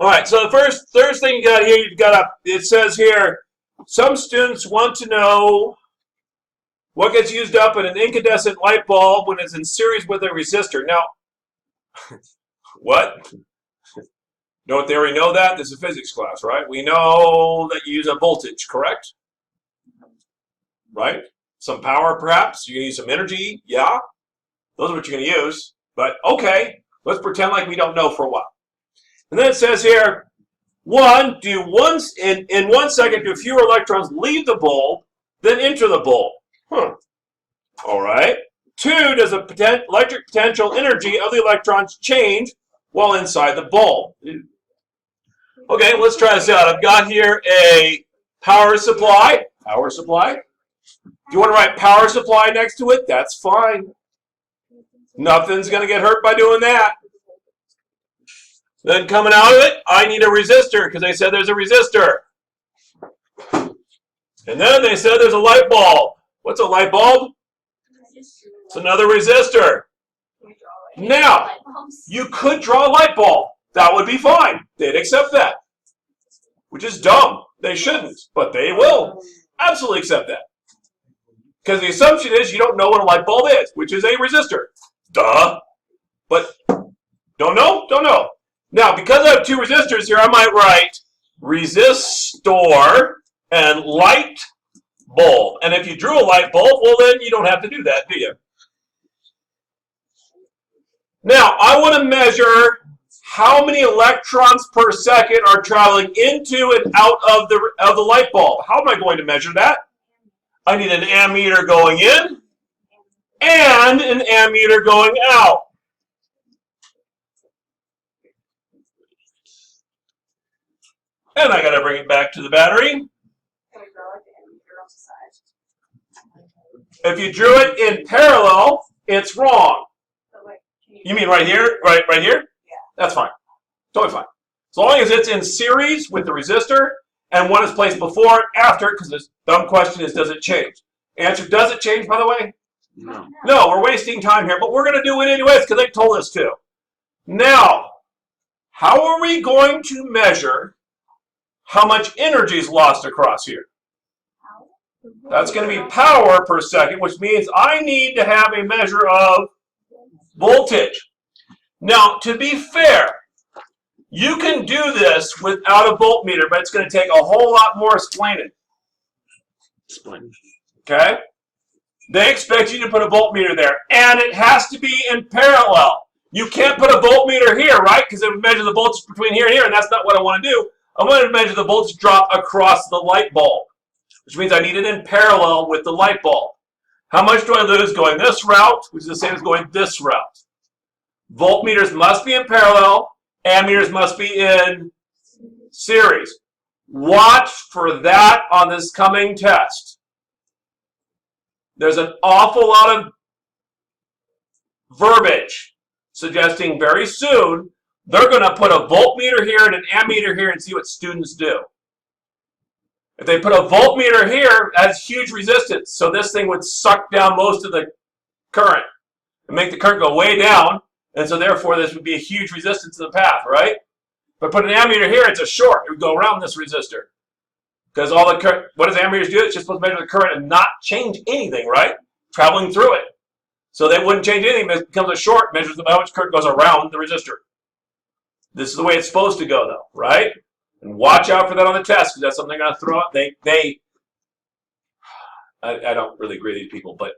All right, so the first thing you got here, it says here, some students want to know what gets used up in an incandescent light bulb when it's in series with a resistor. Now, what? Don't they already know that? This is a physics class, right? We know that you use a voltage, correct? Right? Some power, perhaps. You're going to use some energy. Yeah. Those are what you're going to use. But, okay, let's pretend like we don't know for a while. And then it says here, in 1 second, do fewer electrons leave the bulb than enter the bulb? All right. 2, does the electric potential energy of the electrons change while inside the bulb? Okay, let's try this out. I've got here a power supply. Power supply. Do you want to write power supply next to it? That's fine. Nothing's going to get hurt by doing that. Then coming out of it, I need a resistor because they said there's a resistor. And then they said there's a light bulb. What's a light bulb? It's another resistor. Now, you could draw a light bulb. That would be fine. They'd accept that. Which is dumb. They shouldn't, but they will absolutely accept that. Because the assumption is you don't know what a light bulb is, which is a resistor. Duh. But don't know? Don't know. Now, because I have 2 resistors here, I might write resistor and light bulb. And if you drew a light bulb, well, then you don't have to do that, do you? Now, I want to measure how many electrons per second are traveling into and out of the light bulb. How am I going to measure that? I need an ammeter going in and an ammeter going out. And I got to bring it back to the battery. If you drew it in parallel, it's wrong. You mean right here? Right here? Yeah. That's fine. Totally fine. As long as it's in series with the resistor and one is placed before and after, because the dumb question is, does it change? Answer, does it change, by the way? No. No, we're wasting time here, but we're going to do it anyways because they told us to. Now, how are we going to measure how much energy is lost across here? That's going to be power per second, which means I need to have a measure of voltage. Now, to be fair, you can do this without a voltmeter, but it's going to take a whole lot more explaining. Explain. Okay? They expect you to put a voltmeter there, and it has to be in parallel. You can't put a voltmeter here, right? Because it would measure the voltage between here and here, and that's not what I want to do. I want to measure the voltage drop across the light bulb, which means I need it in parallel with the light bulb. How much do I lose going this route, which is the same as going this route? Voltmeters must be in parallel. Ammeters must be in series. Watch for that on this coming test. There's an awful lot of verbiage suggesting very soon they're going to put a voltmeter here and an ammeter here and see what students do. If they put a voltmeter here, that's huge resistance. So this thing would suck down most of the current and make the current go way down. And so therefore, this would be a huge resistance in the path, right? If I put an ammeter here, it's a short. It would go around this resistor. Because all the current, what does ammeters do? It's just supposed to measure the current and not change anything, right? Traveling through it. So they wouldn't change anything. It becomes a short, measures how much current goes around the resistor. This is the way it's supposed to go, though, right? And watch out for that on the test, because that's something they're going to throw out. I don't really agree with these people, but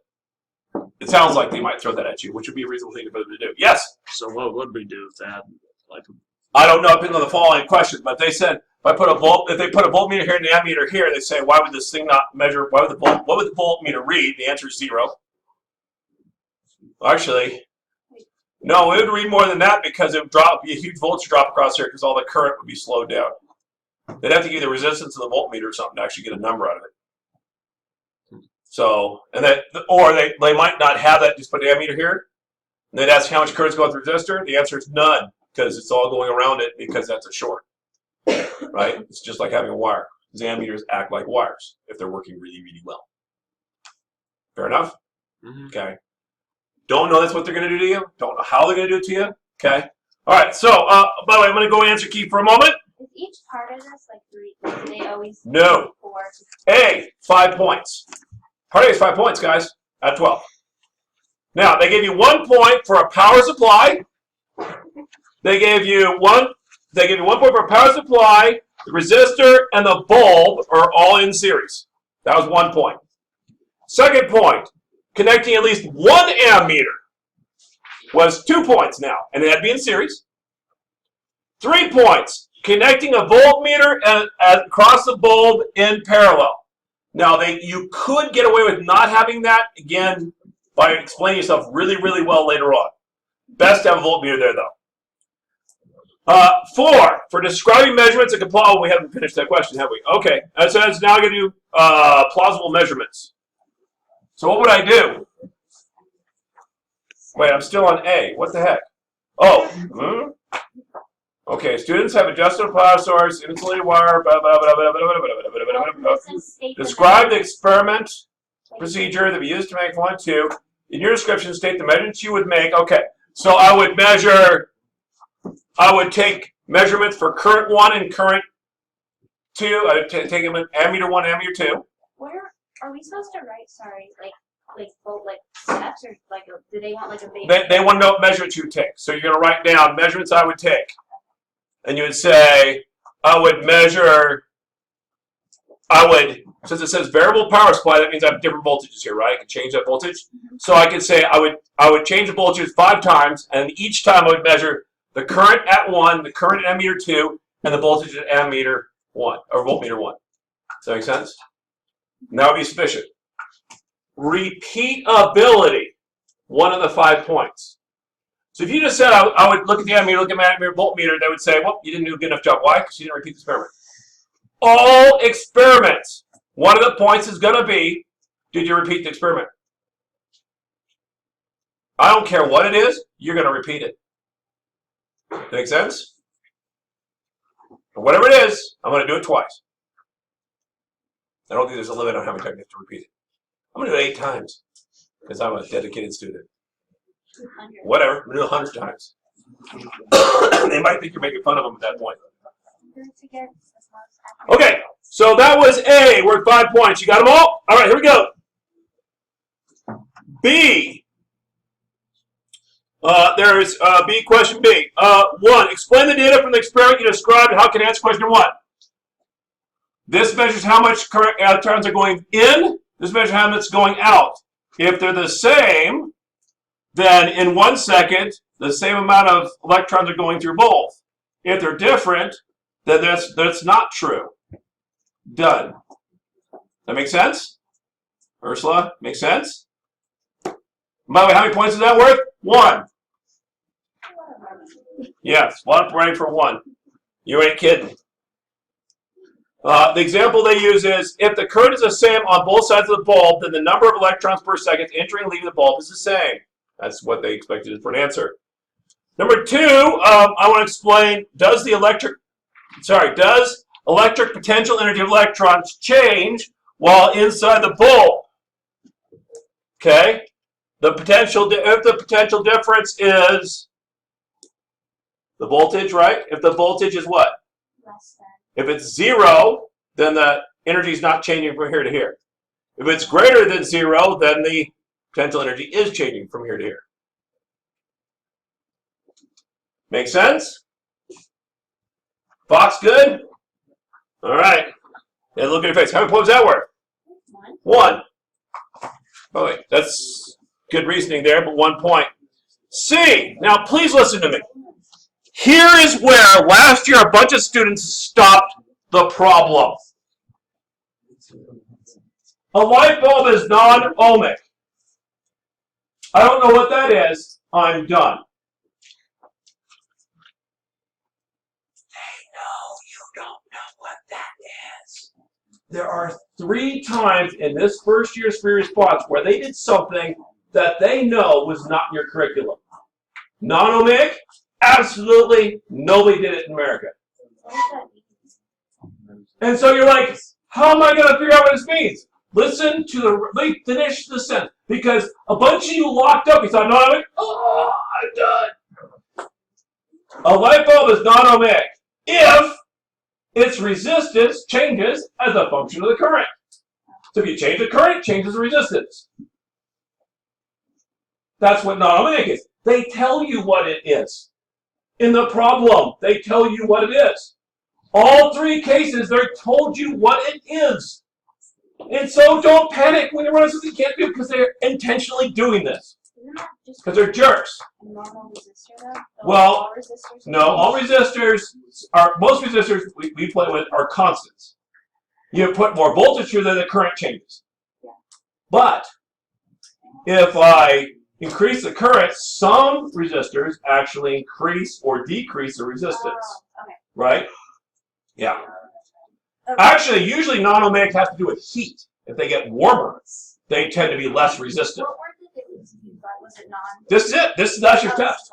it sounds like they might throw that at you, which would be a reasonable thing for them to do. Yes? So what would we do with that? Like, I don't know, depending on the following question, but they said if they put a voltmeter here and an ammeter here, they say, why would this thing not measure, what would the voltmeter read? The answer is 0. Actually, no, it would read more than that because it would be a huge voltage drop across here because all the current would be slowed down. They'd have to give the resistance of the voltmeter or something to actually get a number out of it. So, and that, or they might not have that, just put the ammeter here. And they'd ask how much current's going through the resistor. The answer is none because it's all going around it because that's a short. Right? It's just like having a wire. Because ammeters act like wires if they're working really, really well. Fair enough? Mm-hmm. Okay. Don't know that's what they're going to do to you. Don't know how they're going to do it to you. Okay. All right, so, by the way, I'm going to go answer key for a moment. Is each part of this like 3? Do they always No. 4? A, 5 points. Part A is 5 points, guys, out of 12. Now, they gave you 1 point for a power supply. They gave you 1 point for a power supply. The resistor and the bulb are all in series. That was 1 point. Second point, connecting at least 1 ammeter was 2 points now, and it had to be in series. 3 points, connecting a voltmeter across the bulb in parallel. Now, you could get away with not having that, again, by explaining yourself really, really well later on. Best to have a voltmeter there, though. 4, for describing measurements that comply. Oh, we haven't finished that question, have we? Okay, so it's now going to do plausible measurements. So what would I do? Wait, I'm still on A. What the heck? Oh. Okay, students have adjusted a power source, insulated wire, blah, blah, blah, blah, blah, blah, blah, blah, blah, blah. Describe the experiment procedure that we used to make 1, 2. In your description, state the measurements you would make. Okay, so I would take measurements for current 1 and current 2. I would take them in ammeter 1, ammeter 2. Where are we supposed to write? Sorry, like steps, or like do they want like a big? They want to know what measurements you would take. So you're going to write down measurements I would take. And you would say, since it says variable power supply, that means I have different voltages here, right? I can change that voltage. So I could say I would change the voltages 5 times, and each time I would measure the current at 1, the current at ammeter 2, and the voltage at ammeter 1, or voltmeter 1. Does that make sense? And that would be sufficient. Repeatability, 1 of the 5 points. So if you just said I would look at the ammeter, look at my ammeter, voltmeter, they would say, well, you didn't do a good enough job. Why? Because you didn't repeat the experiment. All experiments, 1 of the points is going to be, did you repeat the experiment? I don't care what it is, you're going to repeat it. Make sense? But whatever it is, I'm going to do it twice. I don't think there's a limit on how many times you have to repeat it. I'm going to do it 8 times because I'm a dedicated student. 200. Whatever, I'm going to do it 100 times. They might think you're making fun of them at that point. Okay, so that was A, worth 5 points. You got them all? All right, here we go. B. There's B, question B. 1, explain the data from the experiment you described and how can answer question 1. This measures how much current electrons are going in. This measures how much is going out. If they're the same, then in 1 second, the same amount of electrons are going through both. If they're different, then that's not true. Done. That make sense? Ursula, make sense? By the way, how many points is that worth? 1. Yes, 1 point for 1. You ain't kidding. The example they use is, if the current is the same on both sides of the bulb, then the number of electrons per second entering and leaving the bulb is the same. That's what they expected for an answer. Number 2, I want to explain, does electric potential energy of electrons change while inside the bulb? Okay? If the potential difference is the voltage, right? If the voltage is what? Less than. If it's 0, then the energy is not changing from here to here. If it's greater than 0, then the potential energy is changing from here to here. Make sense? Fox, good? All right. Yeah, look at your face. How many points is that worth? 1. Oh, wait, that's good reasoning there, but 1 point. C. Now, please listen to me. Here is where last year a bunch of students stopped the problem. A light bulb is non-ohmic. I don't know what that is. I'm done. They know you don't know what that is. There are 3 times in this first year's free response where they did something that they know was not in your curriculum. Non-ohmic, absolutely nobody did it in America. And so you're like, how am I going to figure out what this means? Listen to finish the sentence. Because a bunch of you locked up, you thought, non-ohmic, oh, I'm done. A light bulb is non-ohmic if its resistance changes as a function of the current. So if you change the current, it changes the resistance. That's what non-ohmic is. They tell you what it is. In the problem, they tell you what it is. All three cases, they're told you what it is. And so don't panic when you run something you can't do because they're intentionally doing this. Isn't that just Because they're jerks. a normal resistor though? Well, All resistors? No, all resistors are, most resistors we play with are constants. You put more voltage through them, the current changes. But if I increase the current, some resistors actually increase or decrease the resistance. Oh, okay. Right? Yeah. Okay. Actually, usually non-ohmic has to do with heat. If they get warmer, they tend to be less resistant. What word did they use? Was it non? This is it. That's your test.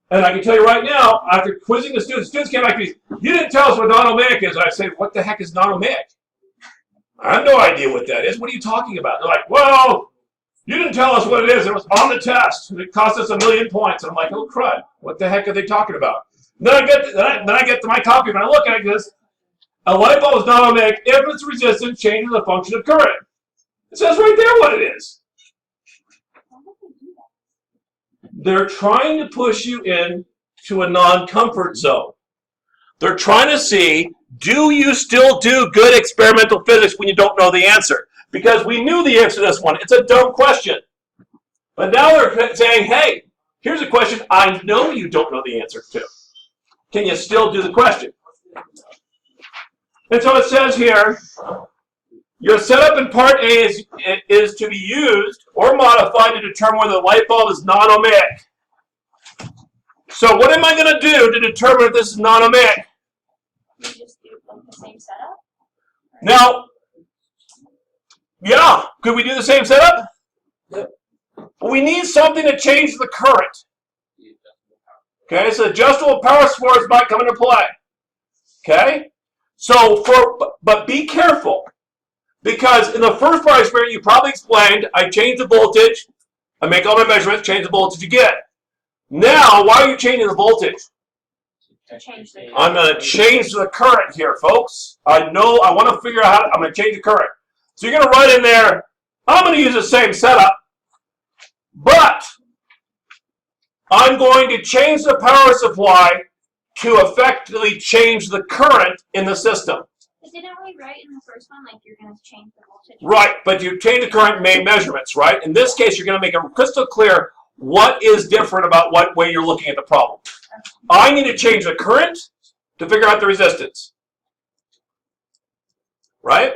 And I can tell you right now, after quizzing the students came back to me, you didn't tell us what non-ohmic is. And I said, what the heck is non-ohmic? I have no idea what that is. What are you talking about? They're like, well, you didn't tell us what it is. It was on the test. It cost us 1,000,000 points. And I'm like, oh, crud. What the heck are they talking about? Then I get to my copy and I look at this. A light bulb is non-ohmic if its resistance changes a function of current. It says right there what it is. They're trying to push you into a non-comfort zone. They're trying to see, do you still do good experimental physics when you don't know the answer? Because we knew the answer to this one. It's a dumb question. But now they're saying, hey, here's a question I know you don't know the answer to. Can you still do the question? And so it says here, your setup in part A is to be used or modified to determine whether the light bulb is non-ohmic. So what am I going to do to determine if this is non-ohmic? You just do like the same setup? Now, yeah, could we do the same setup? But we need something to change the current. Okay, so adjustable power source might come into play. Okay? So, but be careful. Because in the first part of the experiment, you probably explained, I change the voltage, I make all my measurements, change the voltage again. Now, why are you changing the voltage? To change the I'm going to change the current here, folks. I want to figure out how I'm going to change the current. So you're going to write in there, I'm going to use the same setup, but I'm going to change the power supply to effectively change the current in the system. But didn't we write in the first one, like you're going to change the voltage? Right, but you change the current and made measurements, right? In this case, you're going to make it crystal clear what is different about what way you're looking at the problem. I need to change the current to figure out the resistance. Right?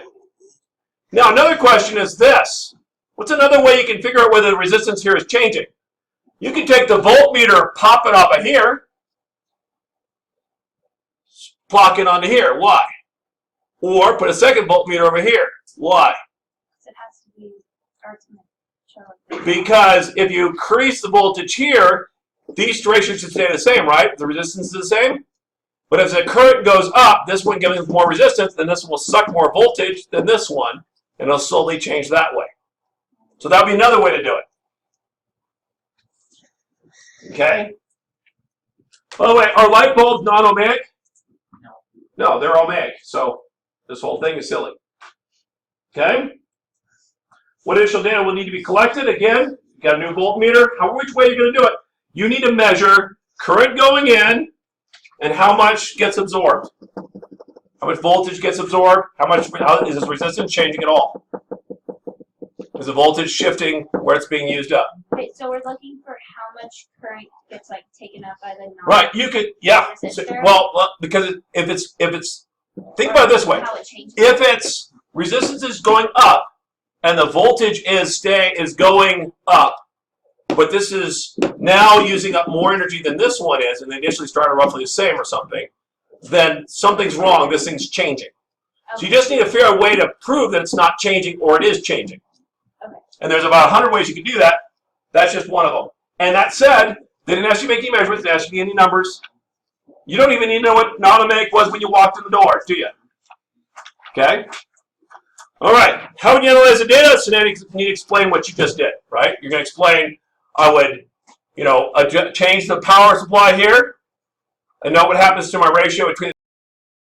Now, another question is this. What's another way you can figure out whether the resistance here is changing? You can take the voltmeter, pop it off of here, plug it onto here. Why? Or put a second voltmeter over here. Why? It has to be because if you increase the voltage here, these ratios should stay the same, right? The resistance is the same. But as the current goes up, this one gives more resistance, then this will suck more voltage than this one, and it'll slowly change that way. So that would be another way to do it. Okay? By the way, are light bulbs non-ohmic? No, they're ohmic. So this whole thing is silly. Okay? What additional data will need to be collected? Again, you got a new voltmeter. Which way are you going to do it? You need to measure current going in and how much gets absorbed. How much voltage gets absorbed? How is this resistance changing at all? Is the voltage shifting where it's being used up? Wait, so we're looking for how much current gets like taken up by the non. Right. You could, yeah. So, well, because if it's think about it this way. How it changes. If its resistance is going up and the voltage is going up, but this is now using up more energy than this one is, and they initially started roughly the same or something, then something's wrong. This thing's changing. Okay. So you just need to figure out a way to prove that it's not changing or it is changing. Okay. And there's about 100 ways you can do that. That's just one of them. And that said, they didn't ask you to make any measurements. They didn't ask you any numbers. You don't even need to know what non-ohmic was when you walked in the door, do you? Okay? All right. How would you analyze the data? So now you need to explain what you just did, right? You're going to explain, I would, change the power supply here. And note what happens to my ratio between